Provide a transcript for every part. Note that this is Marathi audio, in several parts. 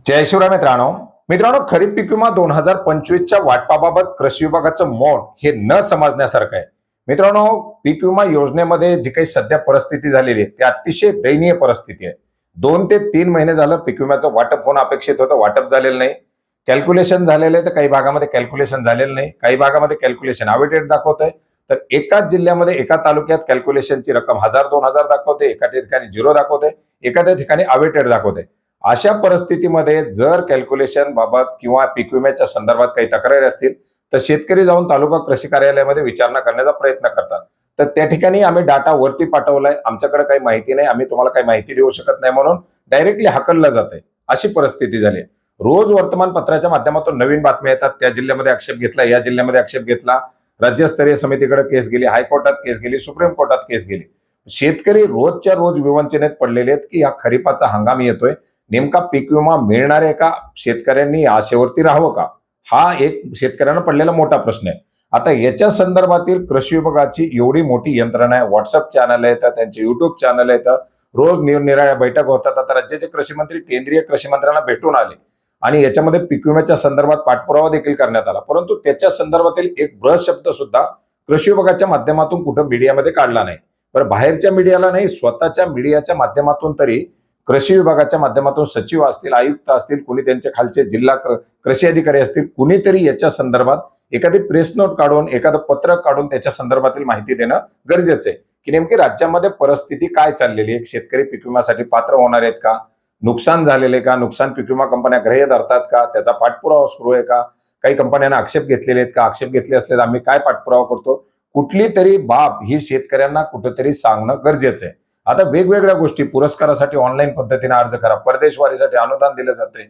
जय शिवराय मित्रांनो मित्रांनो खरीप पीक विमा 2025च्या वाटपाबाबत कृषी विभागाचं मौन हे न समजण्यासारखं आहे. मित्रांनो, पीक विमा योजनेमध्ये जी काही सध्या परिस्थिती झालेली आहे ती अतिशय दयनीय परिस्थिती आहे. 2 ते 3 महिने झालं पीक विम्याचं वाटप होणं अपेक्षित होतं, वाटप झालेलं नाही. कॅल्क्युलेशन झालेलं आहे तर काही भागामध्ये कॅल्क्युलेशन झालेलं नाही, काही भागामध्ये कॅल्क्युलेशन आउटडेट दाखवतंय. तर एकाच जिल्ह्यामध्ये एका तालुक्यात कॅल्क्युलेशनची रक्कम 1000-2000 दाखवते, एका ठिकाणी 0 दाखवते, एखाद्या ठिकाणी आउटडेट दाखवते. अशा परिस्थितीमध्ये जर कॅल्क्युलेशन बाबत किंवा पीक विम्याच्या संदर्भात काही तक्रारी असतील तर शेतकरी जाऊन तालुका कृषी कार्यालयामध्ये विचारणा करण्याचा प्रयत्न करतात. तर त्या ठिकाणी आम्ही डाटा वरती पाठवलाय, आमच्याकडे काही माहिती नाही, आम्ही तुम्हाला काही माहिती देऊ शकत नाही म्हणून डायरेक्टली हाकललं जातंय. अशी परिस्थिती झाली. रोज वर्तमानपत्राच्या माध्यमातून नवीन बातम्या येतात, त्या जिल्ह्यामध्ये आक्षेप घेतला, या जिल्ह्यामध्ये आक्षेप घेतला, राज्यस्तरीय समितीकडे केस गेली, हायकोर्टात केस गेली, सुप्रीम कोर्टात केस गेली. शेतकरी रोजच्या रोज विवंचनेत पडलेले आहेत की हा खरीपाचा हंगाम येतोय, नेमका पीक विमा मिळणार आहे का, शेतकऱ्यांनी आशेवरती राहावं का, हा एक शेतकऱ्यांना पडलेला मोठा प्रश्न आहे. आता याच्या संदर्भातील कृषी विभागाची एवढी मोठी यंत्रणा आहे, व्हॉट्सअप चॅनल आहेत, त्यांचे युट्यूब चॅनल आहेत, रोज निरनिराळ्या बैठक होतात. आता राज्याचे कृषी मंत्री केंद्रीय कृषी मंत्र्यांना भेटून आले आणि याच्यामध्ये पीक विम्याच्या संदर्भात पाठपुरावा देखील करण्यात आला, परंतु त्याच्या संदर्भातील एक ब्रश शब्द सुद्धा कृषी विभागाच्या माध्यमातून कुठं मीडियामध्ये काढला नाही. बरं, बाहेरच्या मीडियाला नाही, स्वतःच्या मीडियाच्या माध्यमातून तरी कृषी विभागाच्या माध्यमातून सचिव असतील, आयुक्त असतील, कुणी त्यांच्या खालचे जिल्हा कृषी अधिकारी असतील, कुणीतरी याच्या संदर्भात एखादी प्रेस नोट काढून, एखादं पत्रक काढून त्याच्या संदर्भातील माहिती देणं गरजेचं आहे की नेमकी राज्यामध्ये परिस्थिती काय चाललेली आहे, शेतकरी पीक विम्यासाठी पात्र होणार आहेत का, नुकसान झालेले का, नुकसान पीक विमा कंपन्या ग्राह्य धरतात का, त्याचा पाठपुरावा सुरू आहे का, काही कंपन्यांना आक्षेप घेतलेले आहेत का, आक्षेप घेतले असले तर आम्ही काय पाठपुरावा करतो, कुठली तरी बाब ही शेतकऱ्यांना कुठेतरी सांगणं गरजेचं आहे. आता वेगवेगळ्या गोष्टी, पुरस्कारासाठी ऑनलाईन पद्धतीने अर्ज करा, परदेशवारीसाठी अनुदान दिले जाते,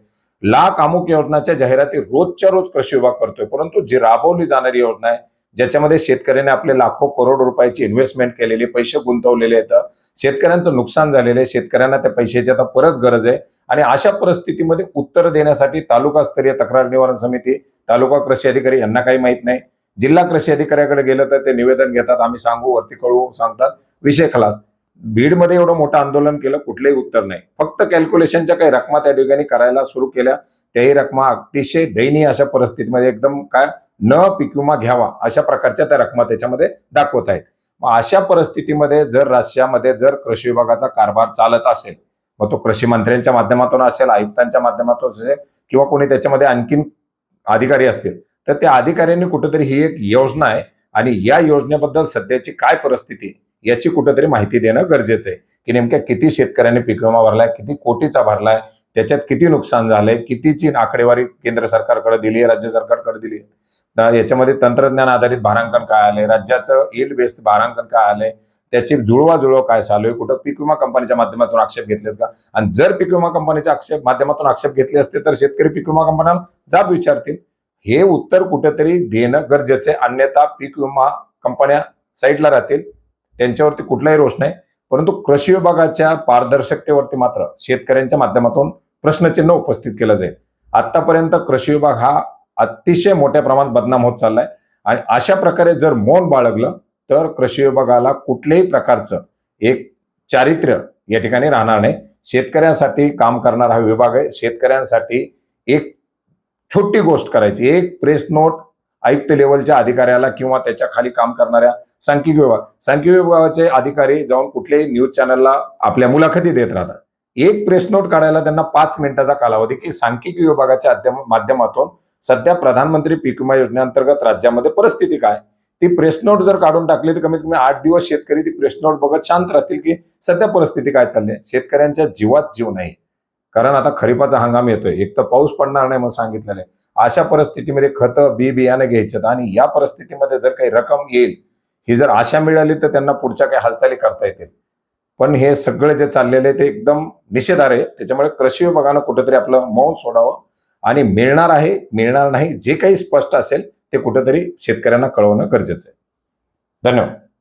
लाख अमुक योजनाच्या जाहिराती रोजच्या रोज कृषी विभाग करतोय, परंतु जी राबवली जाणारी योजना आहे ज्याच्यामध्ये शेतकऱ्याने आपले लाखो करोड रुपयाची इन्व्हेस्टमेंट केलेली, पैसे गुंतवलेले आहेत, शेतकऱ्यांचं नुकसान झालेलं आहे, शेतकऱ्यांना त्या पैशाची आता परत गरज आहे आणि अशा परिस्थितीमध्ये उत्तर देण्यासाठी तालुकास्तरीय तक्रार निवारण समिती, तालुका कृषी अधिकारी यांना काही माहित नाही. जिल्हा कृषी अधिकाऱ्याकडे गेलं तर ते निवेदन घेतात, आम्ही सांगू, वरती कळवू सांगतात, विषय खलास. बीडमध्ये एवढं मोठं आंदोलन केलं, कुठलंही उत्तर नाही. फक्त कॅल्क्युलेशनच्या काही रकमा त्या ठिकाणी करायला सुरू केल्या, त्याही रकमा अतिशय दयनीय अशा परिस्थितीमध्ये एकदम काय न पीक विमा घ्यावा अशा प्रकारच्या त्या रकमा त्याच्यामध्ये दाखवत आहेत. मग अशा परिस्थितीमध्ये जर राज्यामध्ये जर कृषी विभागाचा कारभार चालत असेल, मग तो कृषी मंत्र्यांच्या माध्यमातून असेल, आयुक्तांच्या माध्यमातून असेल किंवा कोणी त्याच्यामध्ये आणखीन अधिकारी असतील, तर त्या अधिकाऱ्यांनी कुठेतरी ही एक योजना आहे आणि या योजनेबद्दल सध्याची काय परिस्थिती याची कुठेतरी माहिती देणं गरजेचं आहे की नेमक्या किती शेतकऱ्यांनी पीक विमा भरलाय, किती कोटीचा भरलाय, त्याच्यात किती नुकसान झालंय, कितीची आकडेवारी केंद्र सरकारकडे दिली आहे, राज्य सरकारकडे दिली आहे, याच्यामध्ये तंत्रज्ञान आधारित भारांकन काय आलंय, राज्याचं यील्ड बेस्ड भारांकन काय आलंय, त्याची जुळवाजुळव काय चालू आहे, कुठं पीक विमा कंपनीच्या माध्यमातून आक्षेप घेतलेत का, आणि जर पीक विमा कंपनीच्या माध्यमातून आक्षेप घेतले असते तर शेतकरी पीक विमा कंपन्यांना जाब विचारतील. हे उत्तर कुठेतरी देणं गरजेचं आहे, अन्यथा पीक विमा कंपन्या साईडला राहतील, त्यांच्यावरती कुठलाही रोष नाही, परंतु कृषी विभागाच्या पारदर्शकतेवरती मात्र शेतकऱ्यांच्या माध्यमातून प्रश्नचिन्ह उपस्थित केलं जाईल. आतापर्यंत कृषी विभाग हा अतिशय मोठ्या प्रमाणात बदनाम होत चाललाय आणि अशा प्रकारे जर मौन बाळगलं तर कृषी विभागाला कुठल्याही प्रकारचं एक चारित्र्य या ठिकाणी राहणार नाही. शेतकऱ्यांसाठी काम करणारा हा विभाग आहे. शेतकऱ्यांसाठी एक छोटी गोष्ट करायची, एक प्रेस नोट आयुक्त लेवलच्या अधिकाऱ्याला किंवा त्याच्या खाली काम करणाऱ्या सांख्यिकी विभागाचे अधिकारी जाऊन कुठल्याही न्यूज चॅनलला आपल्या मुलाखती देत राहतात. एक प्रेस नोट काढायला त्यांना 5 मिनिटाचा कालावधी की सांख्यिकी विभागाच्या माध्यमातून सध्या प्रधानमंत्री पीक विमा योजनेअंतर्गत राज्यामध्ये परिस्थिती काय, ती प्रेस नोट जर काढून टाकली तर कमीत कमी 8 दिवस शेतकरी ती प्रेस नोट बघत शांत राहतील की सध्या परिस्थिती काय चालली आहे. शेतकऱ्यांच्या जीवात जीव नाही, कारण आता खरीपाचा हंगाम येतोय, एक तर पाऊस पडणार नाही म्हणून सांगितलेलं आहे. अशा परिस्थितीमध्ये खतं बियाणे घ्यायचं आणि या परिस्थितीमध्ये जर काही रक्कम येईल ही जर आशा मिळाली तर त्यांना पुढच्या काही हालचाली करता येतील. पण हे सगळं जे चाललेलं आहे ते एकदम निषेधार्ह आहे. त्याच्यामुळे कृषी विभागानं कुठेतरी आपलं मौन सोडावं आणि मिळणार आहे मिळणार नाही जे काही स्पष्ट असेल ते कुठेतरी शेतकऱ्यांना कळवणं गरजेचं आहे. धन्यवाद.